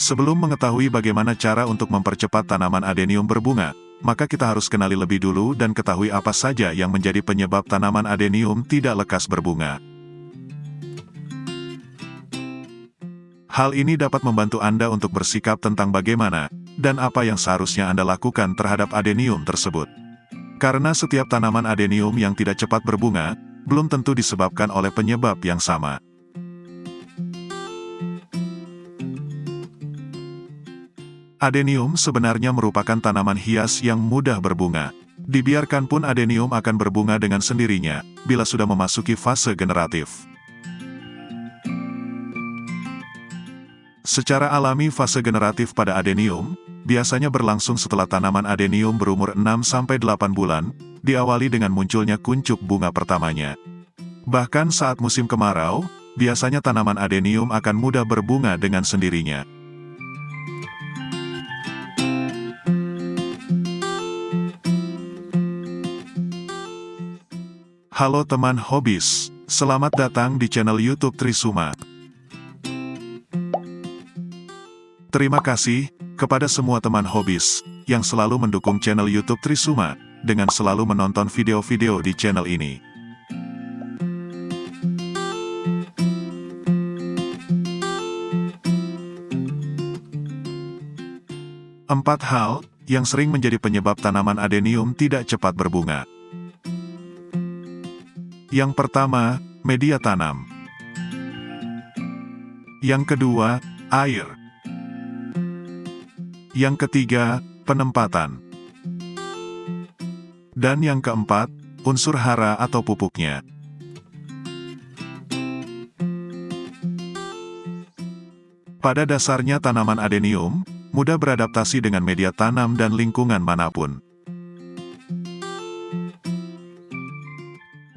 Sebelum mengetahui bagaimana cara untuk mempercepat tanaman adenium berbunga, maka kita harus kenali lebih dulu dan ketahui apa saja yang menjadi penyebab tanaman adenium tidak lekas berbunga. Hal ini dapat membantu Anda untuk bersikap tentang bagaimana dan apa yang seharusnya Anda lakukan terhadap adenium tersebut. Karena setiap tanaman adenium yang tidak cepat berbunga, belum tentu disebabkan oleh penyebab yang sama. Adenium sebenarnya merupakan tanaman hias yang mudah berbunga. Dibiarkan pun adenium akan berbunga dengan sendirinya, bila sudah memasuki fase generatif. Secara alami fase generatif pada adenium, biasanya berlangsung setelah tanaman adenium berumur 6-8 bulan, diawali dengan munculnya kuncup bunga pertamanya. Bahkan saat musim kemarau, biasanya tanaman adenium akan mudah berbunga dengan sendirinya. Halo teman hobis, selamat datang di channel YouTube Trisuma. Terima kasih kepada semua teman hobis yang selalu mendukung channel YouTube Trisuma dengan selalu menonton video-video di channel ini. Empat hal yang sering menjadi penyebab tanaman adenium tidak cepat berbunga. Yang pertama, media tanam. Yang kedua, air. Yang ketiga, penempatan. Dan yang keempat, unsur hara atau pupuknya. Pada dasarnya tanaman adenium mudah beradaptasi dengan media tanam dan lingkungan manapun.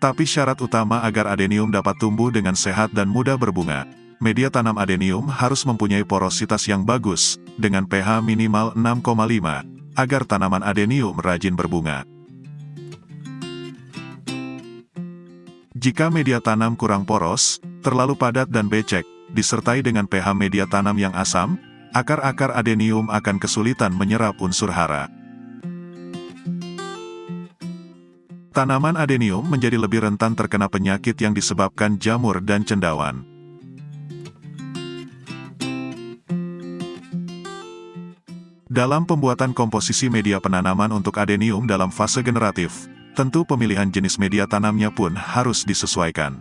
Tapi syarat utama agar adenium dapat tumbuh dengan sehat dan mudah berbunga, media tanam adenium harus mempunyai porositas yang bagus, dengan pH minimal 6,5, agar tanaman adenium rajin berbunga. Jika media tanam kurang poros, terlalu padat dan becek, disertai dengan pH media tanam yang asam, akar-akar adenium akan kesulitan menyerap unsur hara. Tanaman adenium menjadi lebih rentan terkena penyakit yang disebabkan jamur dan cendawan. Dalam pembuatan komposisi media penanaman untuk adenium dalam fase generatif, tentu pemilihan jenis media tanamnya pun harus disesuaikan.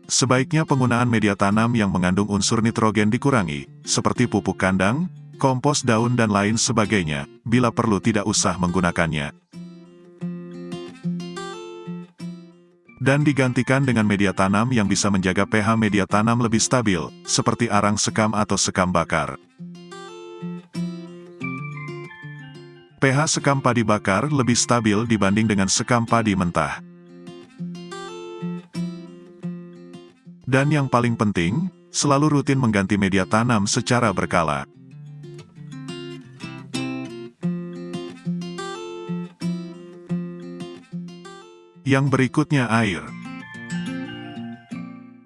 Sebaiknya penggunaan media tanam yang mengandung unsur nitrogen dikurangi, seperti pupuk kandang, kompos daun dan lain sebagainya, bila perlu tidak usah menggunakannya. Dan digantikan dengan media tanam yang bisa menjaga pH media tanam lebih stabil, seperti arang sekam atau sekam bakar. pH sekam padi bakar lebih stabil dibanding dengan sekam padi mentah. Dan yang paling penting, selalu rutin mengganti media tanam secara berkala. Yang berikutnya air.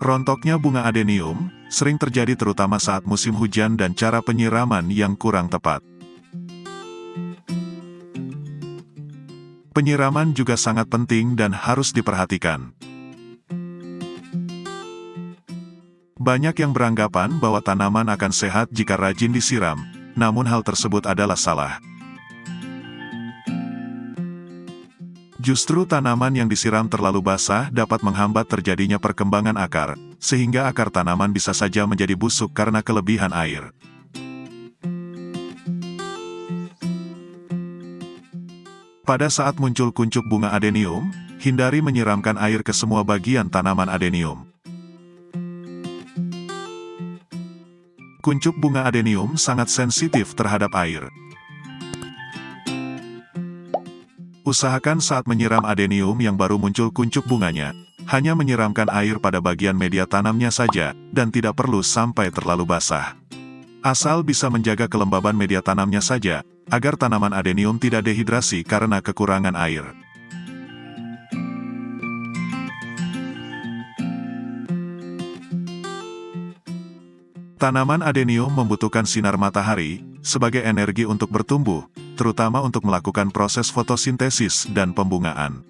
Rontoknya bunga adenium sering terjadi terutama saat musim hujan dan cara penyiraman yang kurang tepat. Penyiraman juga sangat penting dan harus diperhatikan. Banyak yang beranggapan bahwa tanaman akan sehat jika rajin disiram, namun hal tersebut adalah salah. Justru tanaman yang disiram terlalu basah dapat menghambat terjadinya perkembangan akar, sehingga akar tanaman bisa saja menjadi busuk karena kelebihan air. Pada saat muncul kuncup bunga adenium, hindari menyiramkan air ke semua bagian tanaman adenium. Kuncup bunga adenium sangat sensitif terhadap air. Usahakan saat menyiram adenium yang baru muncul kuncup bunganya, hanya menyiramkan air pada bagian media tanamnya saja, dan tidak perlu sampai terlalu basah. Asal bisa menjaga kelembaban media tanamnya saja, agar tanaman adenium tidak dehidrasi karena kekurangan air. Tanaman adenium membutuhkan sinar matahari sebagai energi untuk bertumbuh, terutama untuk melakukan proses fotosintesis dan pembungaan.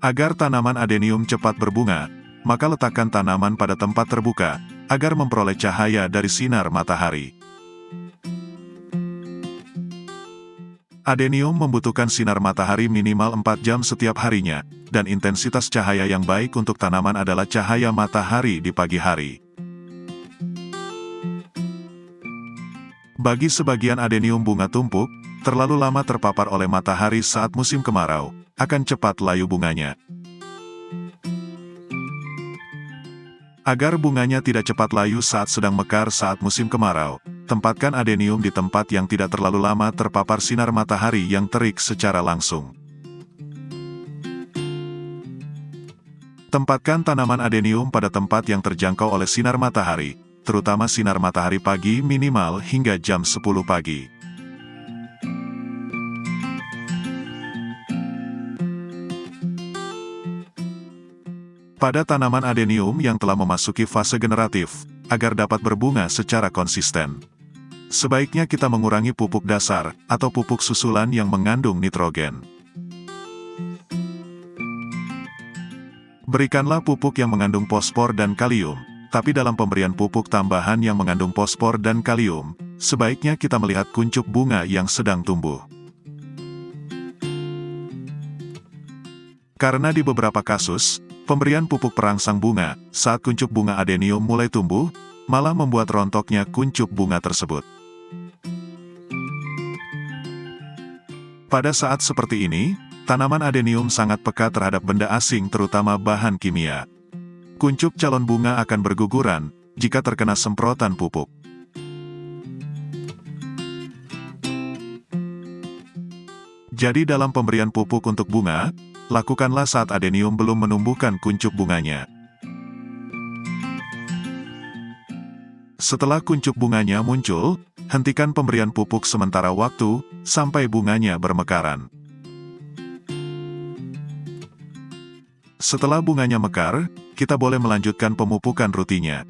Agar tanaman adenium cepat berbunga, maka letakkan tanaman pada tempat terbuka, agar memperoleh cahaya dari sinar matahari. Adenium membutuhkan sinar matahari minimal 4 jam setiap harinya, dan intensitas cahaya yang baik untuk tanaman adalah cahaya matahari di pagi hari. Bagi sebagian adenium bunga tumpuk, terlalu lama terpapar oleh matahari saat musim kemarau, akan cepat layu bunganya. Agar bunganya tidak cepat layu saat sedang mekar saat musim kemarau, tempatkan adenium di tempat yang tidak terlalu lama terpapar sinar matahari yang terik secara langsung. Tempatkan tanaman adenium pada tempat yang terjangkau oleh sinar matahari, terutama sinar matahari pagi minimal hingga jam 10 pagi. Pada tanaman adenium yang telah memasuki fase generatif, agar dapat berbunga secara konsisten, sebaiknya kita mengurangi pupuk dasar atau pupuk susulan yang mengandung nitrogen. Berikanlah pupuk yang mengandung fosfor dan kalium, tapi dalam pemberian pupuk tambahan yang mengandung fosfor dan kalium, sebaiknya kita melihat kuncup bunga yang sedang tumbuh. Karena di beberapa kasus, pemberian pupuk perangsang bunga saat kuncup bunga adenium mulai tumbuh, malah membuat rontoknya kuncup bunga tersebut. Pada saat seperti ini, tanaman adenium sangat peka terhadap benda asing terutama bahan kimia. Kuncup calon bunga akan berguguran jika terkena semprotan pupuk. Jadi dalam pemberian pupuk untuk bunga, lakukanlah saat adenium belum menumbuhkan kuncup bunganya. Setelah kuncup bunganya muncul, hentikan pemberian pupuk sementara waktu, sampai bunganya bermekaran. Setelah bunganya mekar, kita boleh melanjutkan pemupukan rutinnya.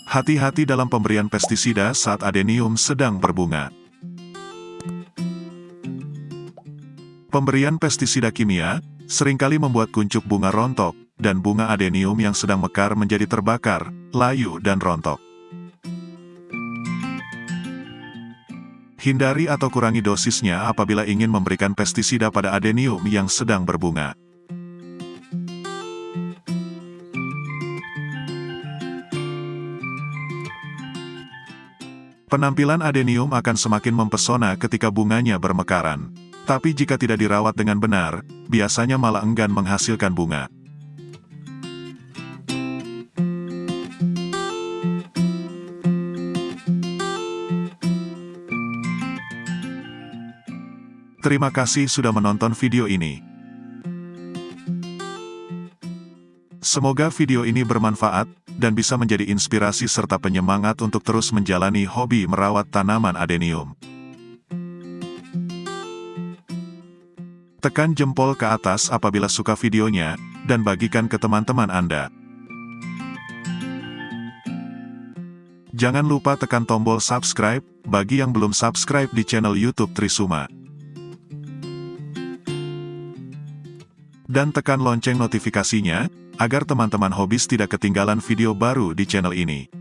Hati-hati dalam pemberian pestisida saat adenium sedang berbunga. Pemberian pestisida kimia seringkali membuat kuncup bunga rontok, dan bunga adenium yang sedang mekar menjadi terbakar, layu dan rontok. Hindari atau kurangi dosisnya apabila ingin memberikan pestisida pada adenium yang sedang berbunga. Penampilan adenium akan semakin mempesona ketika bunganya bermekaran. Tapi jika tidak dirawat dengan benar, biasanya malah enggan menghasilkan bunga. Terima kasih sudah menonton video ini. Semoga video ini bermanfaat, dan bisa menjadi inspirasi serta penyemangat untuk terus menjalani hobi merawat tanaman adenium. Tekan jempol ke atas apabila suka videonya, dan bagikan ke teman-teman Anda. Jangan lupa tekan tombol subscribe, bagi yang belum subscribe di channel YouTube Trisuma. Dan tekan lonceng notifikasinya, agar teman-teman hobis tidak ketinggalan video baru di channel ini.